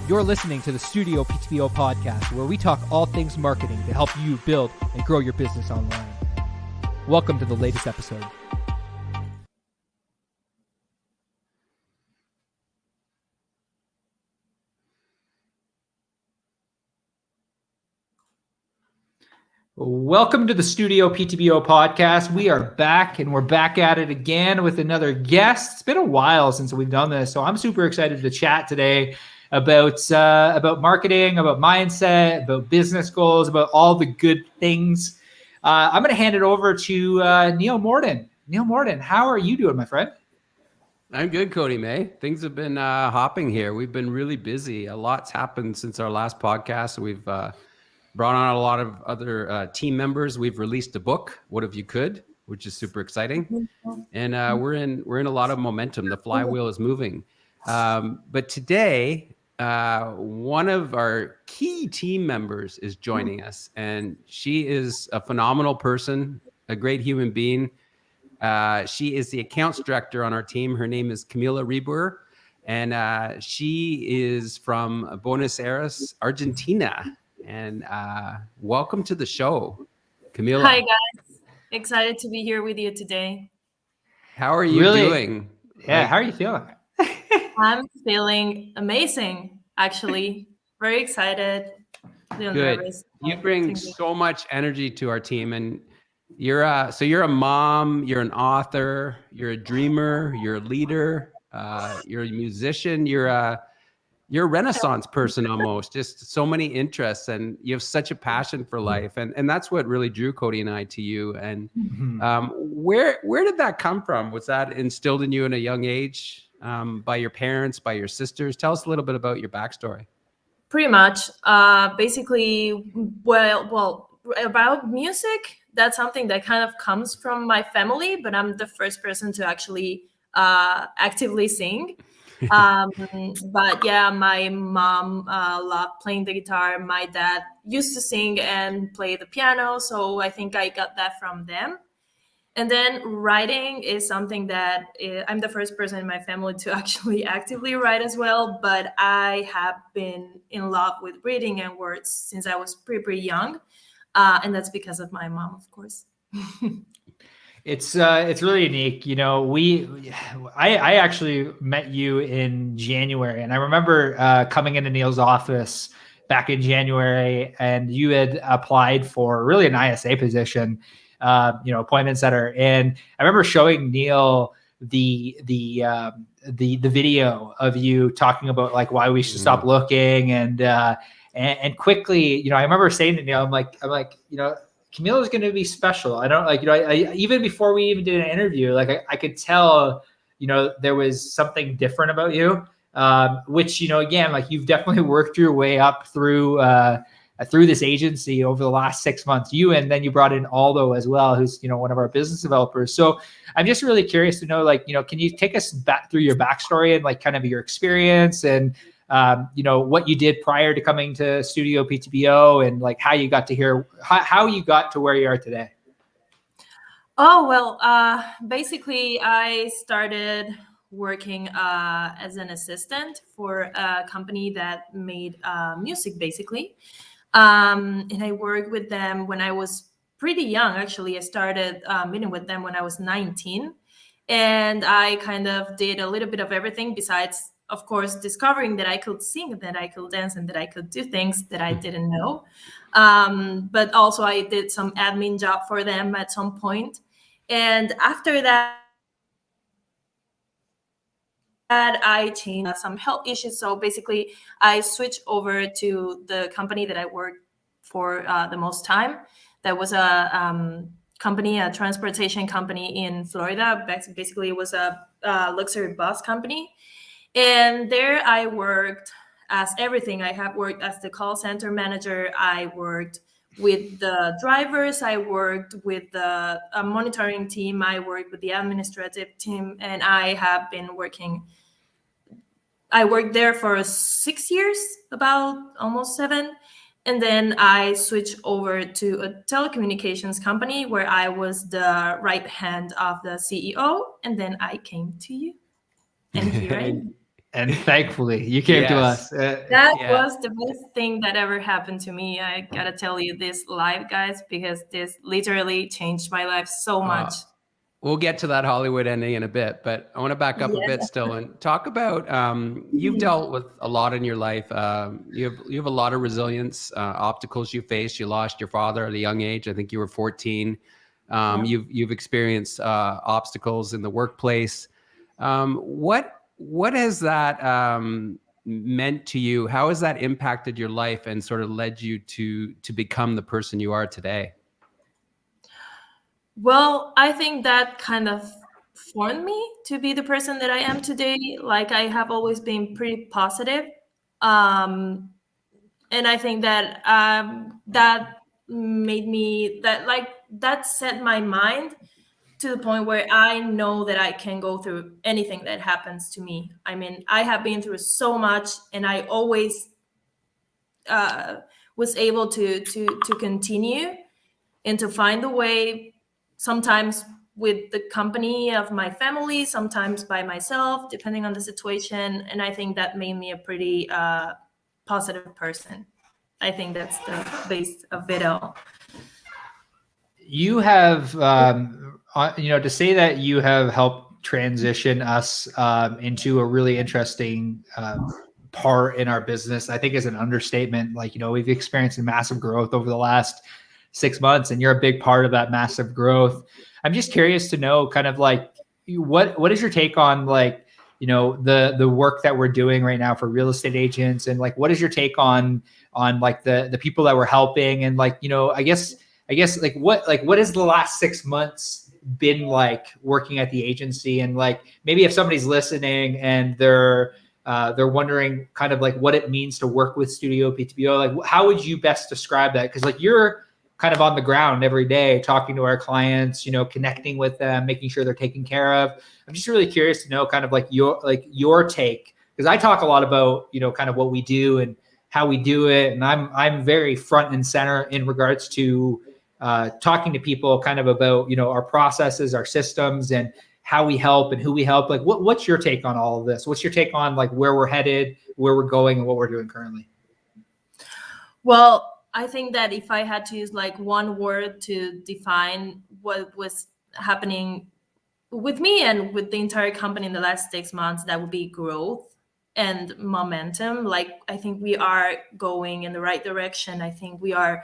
You're listening to the StudioPTBO Podcast, where we talk all things marketing to help you build and grow your business online. Welcome to the latest episode. Welcome to the StudioPTBO Podcast. We are back, and we're back at it again with another guest. It's been a while since we've done this, so I'm super excited to chat today about marketing, about mindset, about business goals, about all the good things. I'm going to hand it over to Neil Morden. Neil Morden, how are you doing, my friend? I'm good, Cody May. Things have been hopping here. We've been really busy. A lot's happened since our last podcast. We've brought on a lot of other team members. We've released a book, What If You Could, which is super exciting. And we're in a lot of momentum. The flywheel is moving. But today, one of our key team members is joining us, and she is a phenomenal person, a great human being. She is the accounts director on our team. Her name is Camila Rebour, and she is from Buenos Aires, Argentina. And welcome to the show, Camila. Hi, guys. Excited to be here with you today. How are you doing? Yeah, how are you feeling? I'm feeling amazing, actually. Very excited. Good. Nervous. You bring so much energy to our team, and you're a mom, you're an author, you're a dreamer, you're a leader, you're a musician, you're a Renaissance person almost. Just so many interests, and you have such a passion for life, and that's what really drew Cody and I to you. And where did that come from? Was that instilled in you in a young age? By your parents, by your sisters? Tell us a little bit about your backstory. Pretty much. Basically, well, about music, that's something that kind of comes from my family, but I'm the first person to actually actively sing. But yeah, my mom loved playing the guitar. My dad used to sing and play the piano, so I think I got that from them. And then writing is something that I'm the first person in my family to actually actively write as well. But I have been in love with reading and words since I was pretty young. And that's because of my mom, of course. It's really unique. You know, I actually met you in January, and I remember coming into Neil's office back in January, and you had applied for really an ISA position. Appointment setter. And I remember showing Neil the video of you talking about like why we should stop looking, and quickly, I remember saying to Neil, I'm like, Camila's going to be special. I don't I even before we even did an interview, like I could tell, there was something different about you, which, again, like you've definitely worked your way up through this agency over the last 6 months, and then you brought in Aldo as well, who's, one of our business developers. So I'm just really curious to know, can you take us back through your backstory and like kind of your experience and, what you did prior to coming to StudioPTBO and like how you got to where you are today? Oh, well, basically I started working as an assistant for a company that made music, basically. And I worked with them when I was pretty young. Actually, I started meeting with them when I was 19. And I kind of did a little bit of everything besides, of course, discovering that I could sing, that I could dance, and that I could do things that I didn't know. But also I did some admin job for them at some point. And after that, I changed some health issues. So basically, I switched over to the company that I worked for the most time. That was a company, a transportation company in Florida. Basically, it was a luxury bus company. And there I worked as everything. I have worked as the call center manager. I worked with the drivers. I worked with the monitoring team. I worked with the administrative team. And I worked there for 6 years, about almost 7. And then I switched over to a telecommunications company where I was the right hand of the CEO. And then I came to you. And here I am. And thankfully, you came to us. That was the best thing that ever happened to me. I gotta tell you this live, guys, because this literally changed my life so much. We'll get to that Hollywood ending in a bit, but I want to back up a bit still and talk about you've dealt with a lot in your life. You have a lot of resilience, obstacles you faced. You lost your father at a young age. I think you were 14. You've experienced obstacles in the workplace. What has that meant to you? How has that impacted your life and sort of led you to become the person you are today? Well, I think that kind of formed me to be the person that I am today. Like, I have always been pretty positive. And I think that that made me that set my mind to the point where I know that I can go through anything that happens to me. I mean, I have been through so much, and I always was able to continue and to find a way, sometimes with the company of my family, sometimes by myself, depending on the situation. And I think that made me a pretty positive person. I think that's the base of it all. You have, to say that you have helped transition us into a really interesting part in our business, I think is an understatement. Like, we've experienced a massive growth over the last 6 months, and you're a big part of that massive growth. I'm just curious to know kind of like, what is your take on like, the work that we're doing right now for real estate agents, and like, what is your take on like the people that we're helping, and like, I guess like what has the last 6 months been like working at the agency? And like, maybe if somebody's listening and they're wondering kind of like what it means to work with StudioPTBO, like how would you best describe that? Because like, you're kind of on the ground every day talking to our clients, connecting with them, making sure they're taken care of. I'm just really curious to know kind of like your take, because I talk a lot about, kind of what we do and how we do it. And I'm very front and center in regards to talking to people kind of about, our processes, our systems, and how we help and who we help. Like, what's your take on all of this? What's your take on like where we're headed, where we're going, and what we're doing currently? Well, I think that if I had to use like one word to define what was happening with me and with the entire company in the last 6 months, that would be growth and momentum. Like, I think we are going in the right direction. I think we are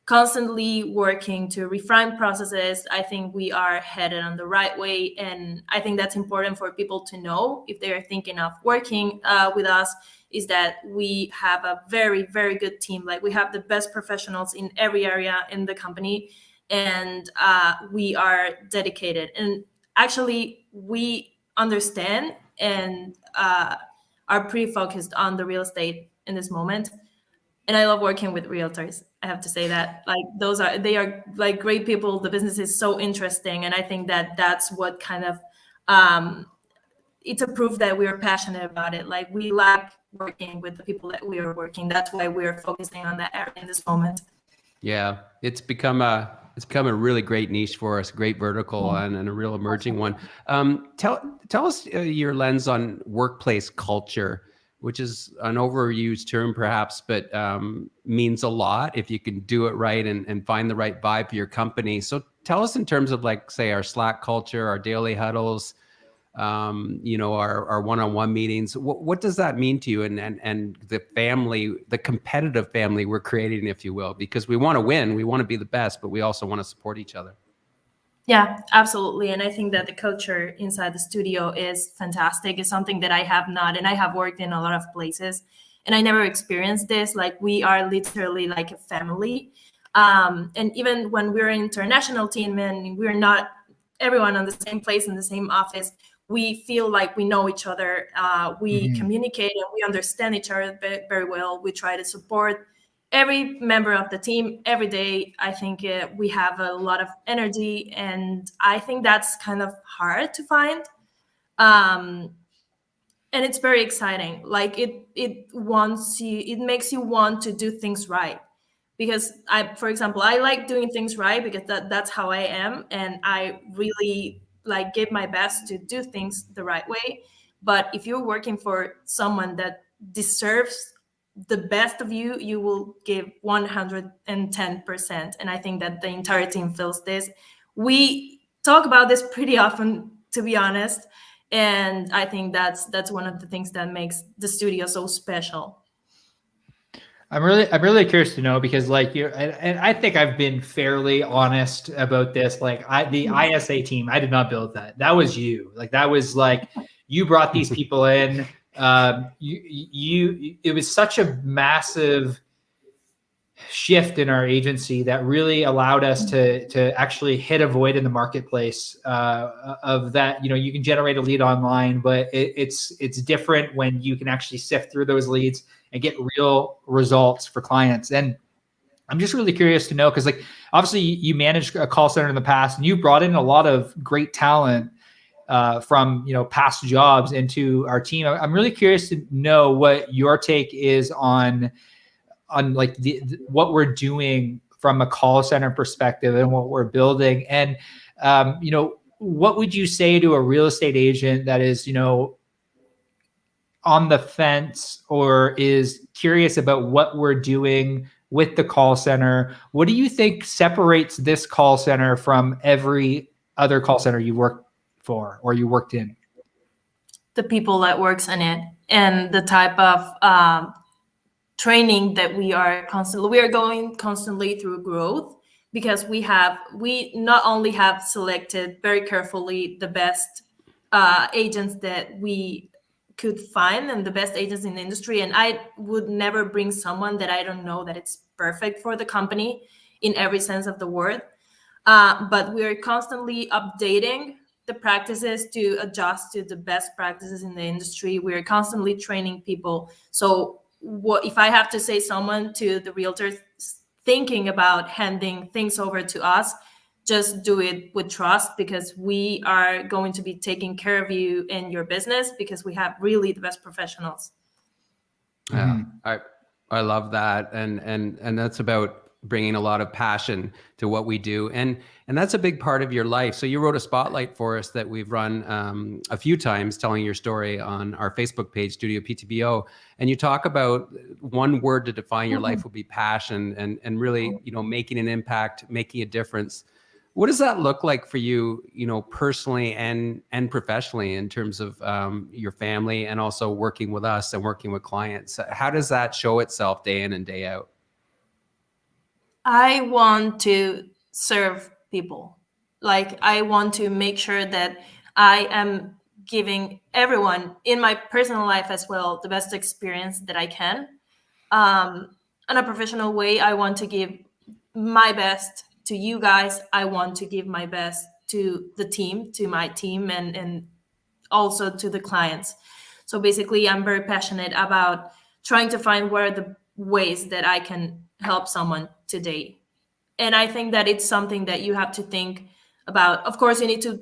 constantly working to refine processes. I think we are headed on the right way. And I think that's important for people to know if they are thinking of working with us, is that we have a very, very good team. Like, we have the best professionals in every area in the company, and we are dedicated. And actually, we understand and are pretty focused on the real estate in this moment. And I love working with realtors. I have to say that, like, they are like great people. The business is so interesting. And I think that that's what kind of, it's a proof that we are passionate about it. Like, we like working with the people that we are working. That's why we're focusing on that area in this moment. Yeah, it's become a really great niche for us, great vertical, and a real emerging one. Tell us your lens on workplace culture, which is an overused term perhaps, but means a lot if you can do it right and find the right vibe for your company. So tell us in terms of like, say, our Slack culture, our daily huddles, our one-on-one meetings. What does that mean to you, and the family, the competitive family we're creating, if you will, because we want to win, we want to be the best, but we also want to support each other. Yeah, absolutely. And I think that the culture inside the studio is fantastic. It's something that I have not, and I have worked in a lot of places, and I never experienced this. Like, we are literally like a family. And even when we're an international team and we're not everyone on the same place in the same office, we feel like we know each other. We communicate and we understand each other very well. We try to support every member of the team every day. I think we have a lot of energy, and I think that's kind of hard to find. And it's very exciting. Like, it makes you want to do things right. Because for example, I like doing things right because that's how I am, and I really like give my best to do things the right way. But if you're working for someone that deserves the best of you, you will give 110%. And I think that the entire team feels this. We talk about this pretty often, to be honest. And I think that's one of the things that makes the studio so special. I'm really curious to know, because like and I think I've been fairly honest about this. Like the ISA team, I did not build that. That was you. Like that was like you brought these people in. It was such a massive shift in our agency that really allowed us to actually hit a void in the marketplace of that. You can generate a lead online, but it's different when you can actually sift through those leads and get real results for clients. And I'm just really curious to know, because like obviously you managed a call center in the past, and you brought in a lot of great talent from past jobs into our team. I'm really curious to know what your take is on like what we're doing from a call center perspective and what we're building. And what would you say to a real estate agent that is on the fence or is curious about what we're doing with the call center? What do you think separates this call center from every other call center you worked for or you worked in? The people that works in it, and the type of training that we are going constantly through growth, because we not only have selected very carefully the best agents that we could find and the best agents in the industry. And I would never bring someone that I don't know that it's perfect for the company in every sense of the word. But we're constantly updating the practices to adjust to the best practices in the industry. We're constantly training people. So if I have to say someone to the realtors thinking about handing things over to us, just do it with trust, because we are going to be taking care of you and your business, because we have really the best professionals. Yeah, I love that. And that's about bringing a lot of passion to what we do. And that's a big part of your life. So you wrote a spotlight for us that we've run a few times, telling your story on our Facebook page, StudioPTBO. And you talk about one word to define your life would be passion, and really, making an impact, making a difference. What does that look like for you, personally and professionally, in terms of your family and also working with us and working with clients? How does that show itself day in and day out? I want to serve people. Like, I want to make sure that I am giving everyone in my personal life as well the best experience that I can. In a professional way, I want to give my best to you guys. I want to give my best to the team, to my team, and also to the clients. So basically, I'm very passionate about trying to find what are the ways that I can help someone today. And I think that it's something that you have to think about. Of course, you need to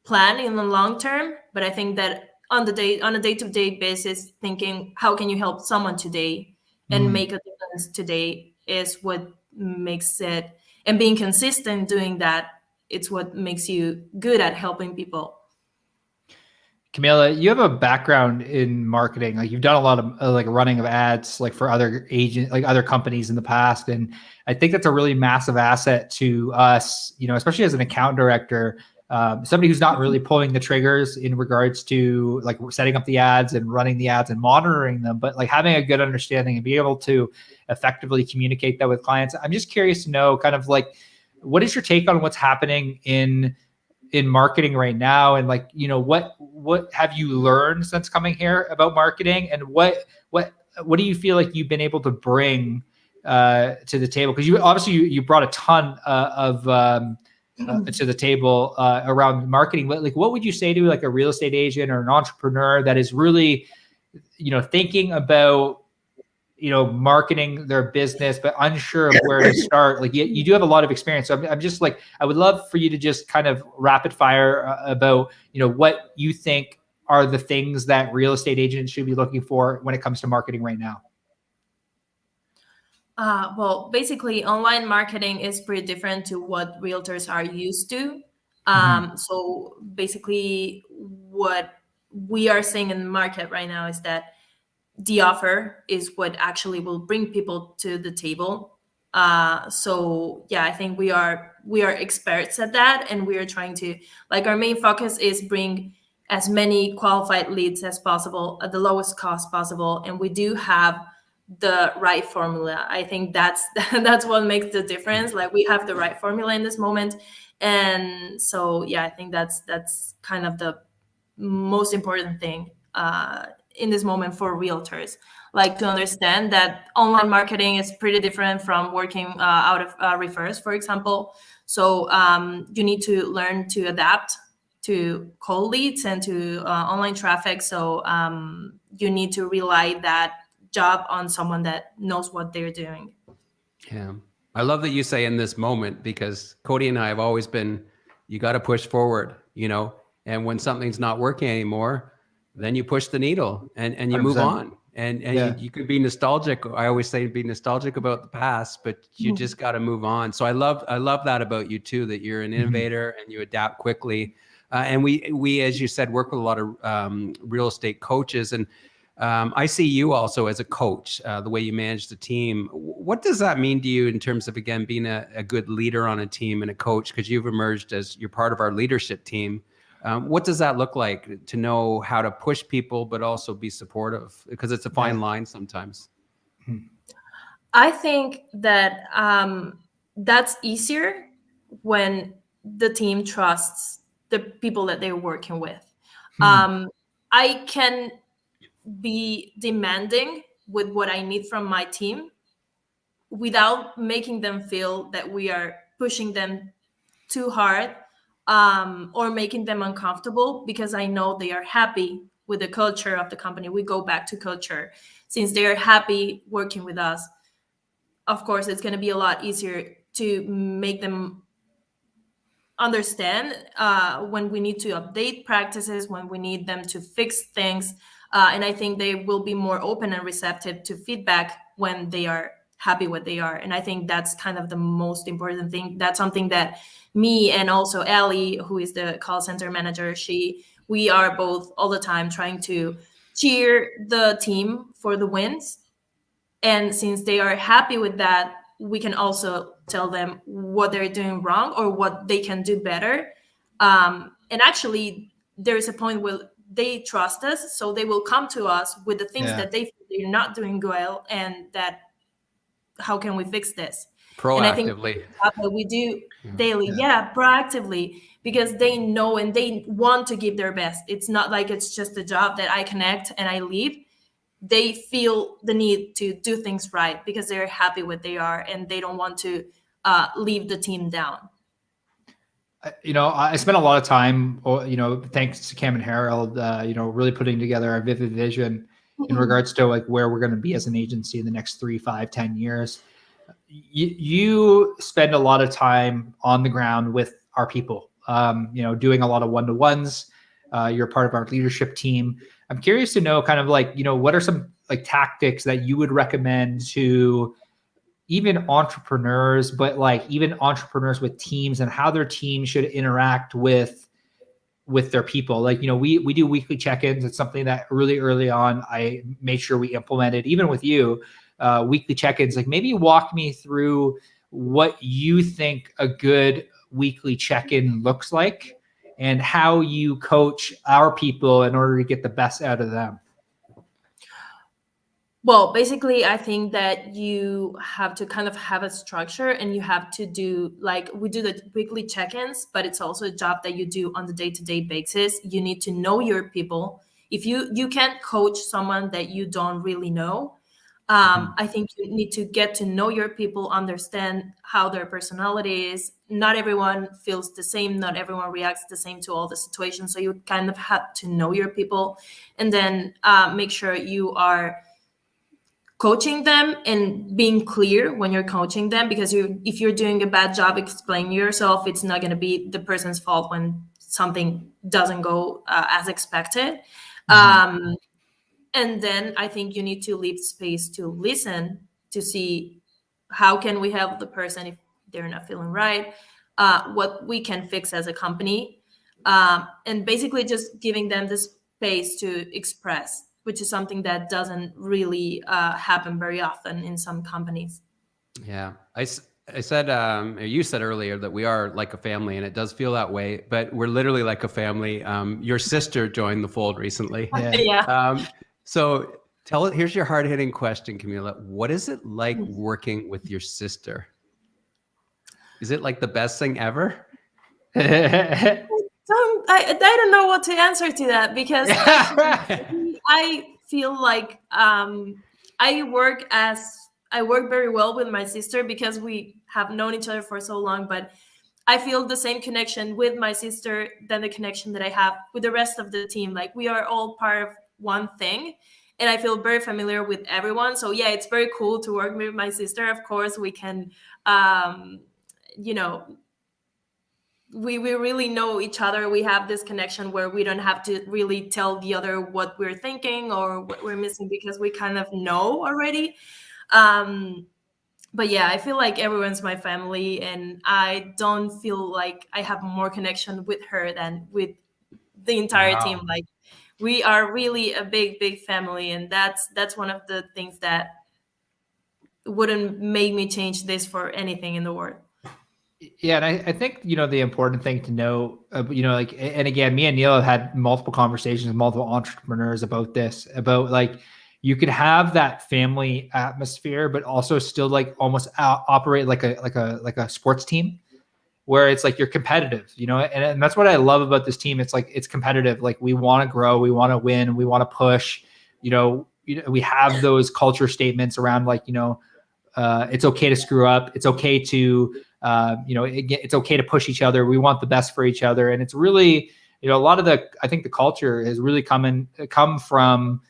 plan in the long term, but I think that on a day-to-day basis, thinking how can you help someone today and make a difference today is what makes it. And being consistent doing that, it's what makes you good at helping people. Camila, you have a background in marketing. Like, you've done a lot of like running of ads, like for other other companies in the past. And I think that's a really massive asset to us, especially as an account director, somebody who's not really pulling the triggers in regards to like setting up the ads and running the ads and monitoring them, but like having a good understanding and be able to effectively communicate that with clients. I'm just curious to know kind of like, what is your take on what's happening in marketing right now? And like, what have you learned since coming here about marketing, and what do you feel like you've been able to bring to the table? Because you brought a ton of to the table around marketing. But like, what would you say to like a real estate agent or an entrepreneur that is really, thinking about marketing their business, but unsure of where to start? Like, you do have a lot of experience. So I'm just like, I would love for you to just kind of rapid fire about, what you think are the things that real estate agents should be looking for when it comes to marketing right now. Well, basically, online marketing is pretty different to what realtors are used to. So basically, what we are seeing in the market right now is that the offer is what actually will bring people to the table. So yeah, I think we are experts at that, and we are trying to, like, our main focus is bring as many qualified leads as possible at the lowest cost possible, and we do have the right formula. I think that's that's what makes the difference. Like, we have the right formula in this moment, and so yeah, I think that's kind of the most important thing in this moment for realtors. Like, to understand that online marketing is pretty different from working out of refers, for example. So you need to learn to adapt to cold leads and to online traffic. So you need to rely that job on someone that knows what they're doing. Yeah. I love that you say in this moment, because Cody and I have always been, you got to push forward, and when something's not working anymore, then you push the needle and you 100%. Move on. And yeah. you could be nostalgic. I always say be nostalgic about the past, but you just got to move on. So I love that about you too, that you're an innovator and you adapt quickly. And we, as you said, work with a lot of real estate coaches. And I see you also as a coach, the way you manage the team. What does that mean to you in terms of, again, being a good leader on a team and a coach? Because you've emerged as you're part of our leadership team. What does that look like, to know how to push people, but also be supportive? Because it's a fine line sometimes. I think that that's easier when the team trusts the people that they're working with. I can be demanding with what I need from my team without making them feel that we are pushing them too hard or making them uncomfortable, because I know they are happy with the culture of the company. We go back to culture. Since they are happy working with us, of course, it's going to be a lot easier to make them understand when we need to update practices, when we need them to fix things. And I think they will be more open and receptive to feedback when they are happy what they are. And I think that's kind of the most important thing. That's something that me and also Ellie, who is the call center manager, we are both all the time trying to cheer the team for the wins. And since they are happy with that, we can also tell them what they're doing wrong or what they can do better. And actually, there is a point where they trust us, so they will come to us with the things that they feel they're not doing well, and that how can we fix this? Proactively. And I think what we do daily, proactively, because they know and they want to give their best. It's not like it's just a job that I connect and I leave. They feel the need to do things right because they're happy what they are, and they don't want to leave the team down. I spent a lot of time, thanks to Cam and Harold, really putting together our vivid vision in regards to like where we're going to be as an agency in the next 3, 5, 10 years. You spend a lot of time on the ground with our people, doing a lot of one-to-ones. You're part of our leadership team. I'm curious to know kind of like, what are some like tactics that you would recommend to even entrepreneurs, but like even entrepreneurs with teams, and how their team should interact with their people. Like, we do weekly check-ins. It's something that really early on I made sure we implemented, even with you, weekly check-ins. Like, maybe walk me through what you think a good weekly check-in looks like and how you coach our people in order to get the best out of them. Well, basically, I think that you have to kind of have a structure, and you have to do, like, we do the weekly check-ins, but it's also a job that you do on the day-to-day basis. You need to know your people. If you can't coach someone that you don't really know, I think you need to get to know your people, understand how their personality is. Not everyone feels the same. Not everyone reacts the same to all the situations. So you kind of have to know your people, and then make sure you are coaching them and being clear when you're coaching them, because if you're doing a bad job explaining yourself, it's not going to be the person's fault when something doesn't go as expected. And then I think you need to leave space to listen, to see how can we help the person if they're not feeling right, what we can fix as a company, and basically just giving them this space to express, which is something that doesn't really happen very often in some companies. Yeah, I said, or you said earlier that we are like a family, and it does feel that way, but we're literally like a family. Your sister joined the fold recently. Yeah. So here's your hard-hitting question, Camila. What is it like working with your sister? Is it like the best thing ever? I don't know what to answer to that, because I feel like I work very well with my sister because we have known each other for so long, but I feel the same connection with my sister than the connection that I have with the rest of the team. Like, we are all part of one thing, and I feel very familiar with everyone. So yeah, it's very cool to work with my sister. Of course, we can, we really know each other. We have this connection where we don't have to really tell the other what we're thinking or what we're missing, because we kind of know already. But yeah, I feel like everyone's my family, and I don't feel like I have more connection with her than with the entire team. Like, we are really a big family, and that's one of the things that wouldn't make me change this for anything in the world. Yeah, and I think, the important thing to know, like, and again, me and Neil have had multiple conversations with multiple entrepreneurs about this, about like, you could have that family atmosphere, but also still like almost operate like a sports team, where it's like you're competitive, and that's what I love about this team. It's like, it's competitive. Like, we want to grow, we want to win, we want to push. We have those culture statements around like, it's okay to screw up. It's okay to, it's okay to push each other. We want the best for each other. And it's really, a lot of I think the culture has really come from,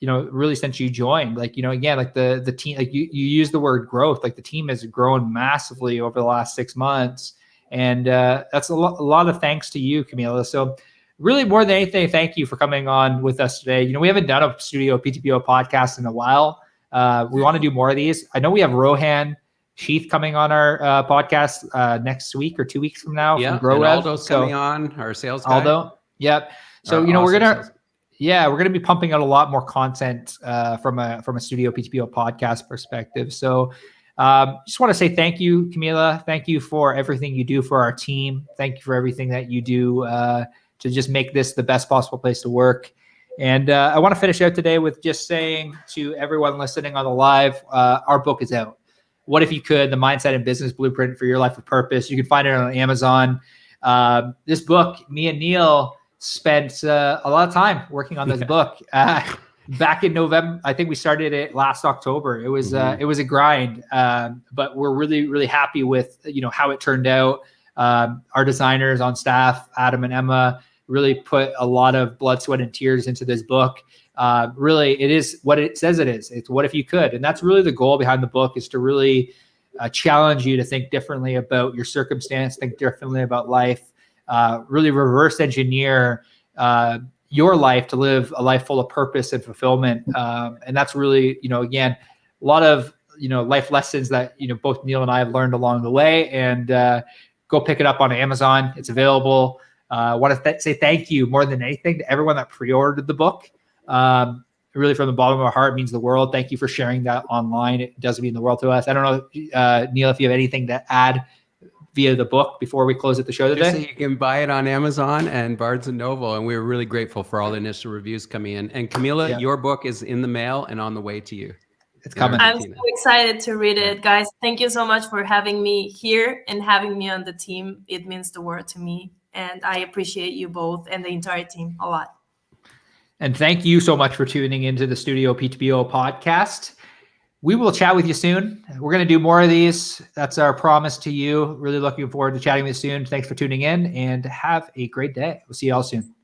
really since you joined, like, again, like the team, like you use the word growth, like the team has grown massively over the last 6 months. And that's a lot of thanks to you, Camila. So really, more than anything, thank you for coming on with us today. We haven't done a StudioPTBO podcast in a while. We want to do more of these. I know we have Rohan Sheath coming on our podcast next week or 2 weeks from now. Yeah, from GrowRev. and Aldo's coming on, our sales guy. Aldo, yep. So we're gonna be pumping out a lot more content from a StudioPTBO podcast perspective. So just want to say thank you, Camila. Thank you for everything you do for our team. Thank you for everything that you do to just make this the best possible place to work. And I want to finish out today with just saying to everyone listening on the live, our book is out. What If You Could? The Mindset and Business Blueprint for Your Life of Purpose. You can find it on Amazon. This book, me and Neil spent a lot of time working on this book. Back in November, I think we started it last October. It was a grind, but we're really, really happy with how it turned out. Our designers on staff, Adam and Emma, really put a lot of blood, sweat, and tears into this book. Really, it is what it says it is. It's what if you could. And that's really the goal behind the book, is to really challenge you to think differently about your circumstance, think differently about life, really reverse engineer your life to live a life full of purpose and fulfillment. And that's really, again, a lot of, life lessons that, both Neil and I have learned along the way. And go pick it up on Amazon. It's available. I want to say thank you more than anything to everyone that pre-ordered the book. Really, from the bottom of our heart, means the world. Thank you for sharing that online. It does mean the world to us. I don't know, Neil, if you have anything to add via the book before we close at the show today. Just so you can buy it on Amazon and Barnes and Noble. And we're really grateful for all the initial reviews coming in. And Camila, your book is in the mail and on the way to you. It's coming. I'm so excited to read it, guys. Thank you so much for having me here and having me on the team. It means the world to me. And I appreciate you both and the entire team a lot. And thank you so much for tuning into the StudioPTBO podcast. We will chat with you soon. We're going to do more of these. That's our promise to you. Really looking forward to chatting with you soon. Thanks for tuning in and have a great day. We'll see you all soon.